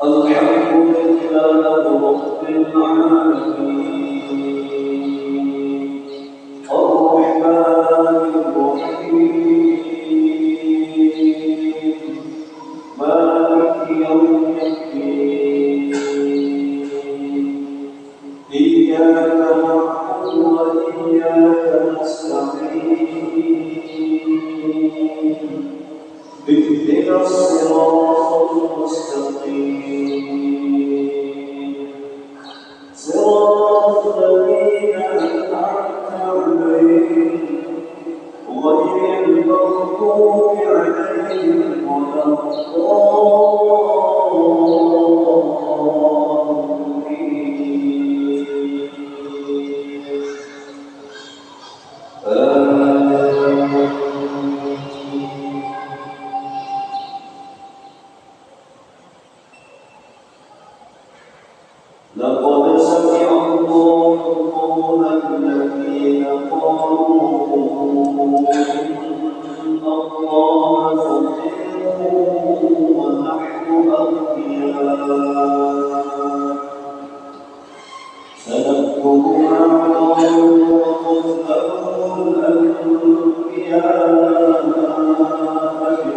الحمد لله رب العالمين الرحمن الرحيم مالك يوم الدين إياك نعبد وإياك نستعين اهدنا الصراط المستقيم صراط الذين أنعمت عليهم غير المغضوب عليهم ولا لقد سمع الله قول الذين قالوا إن الله فقير ونحن أغنياء سنكتب ما قالوا وقتلهم الأنبياء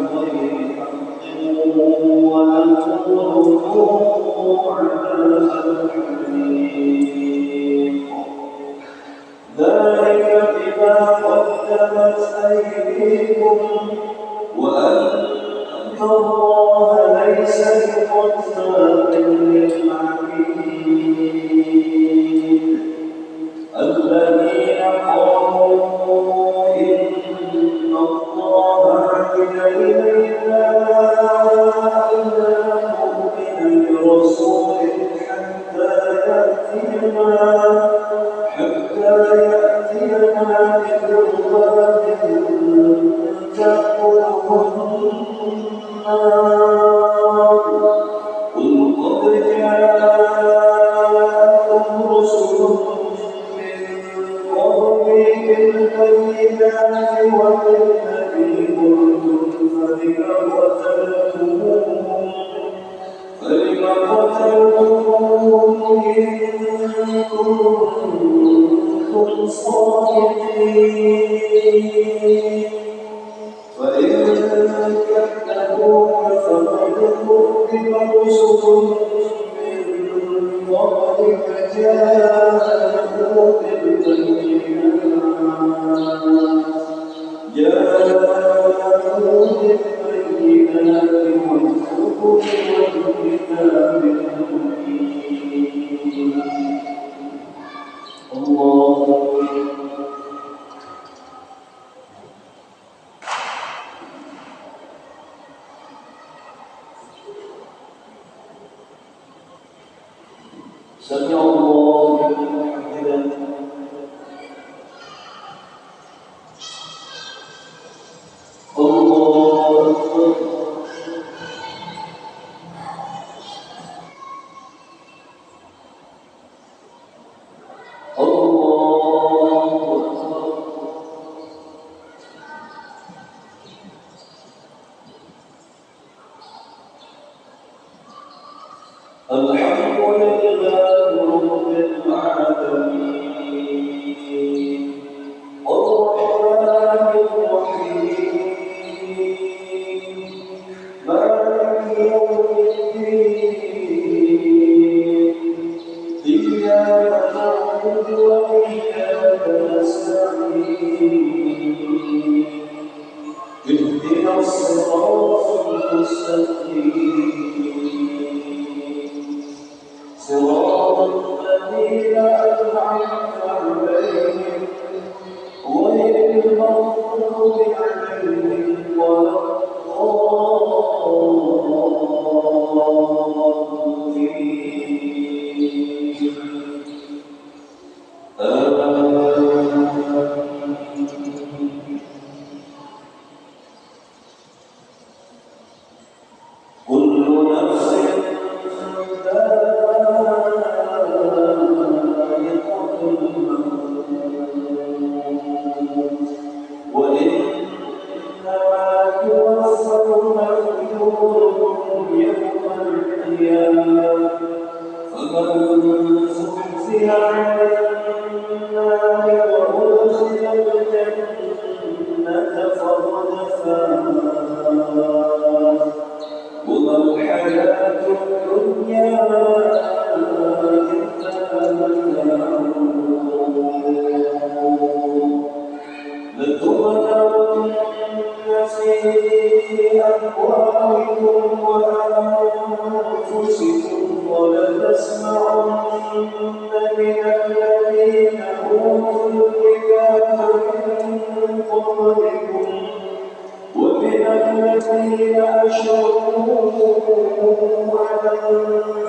بغير حق ونقول ذلك بما قدمت أيديكم وأن الله ليس بظلام للعبيد الذين قالوا إن الله عهد إلينا ألا نؤمن برسول حتى يأتينا بقربان تأكله النار قل قد جاءكم رسل من قبلي بالبينات وبالذي قلتم فلم قتلتموهم إن كنتم صادقين فإن كذبوك فقد كذب رسل من قبلك جاءوا بالبينات والزبر والكتاب المبين الله سمع الله لمن حمده الله أكبر الحمد لله رب العالمين الرحمن الرحيم مالك يوم الدين إياك نعبد وإياك نستعين اهدنا الصراط المستقيم صراط الذين أنعمت أموالكم وأنفسكم ولتسمعن من الذين أوتوا الكتاب من قبلكم ومن الذين أشركوا أذى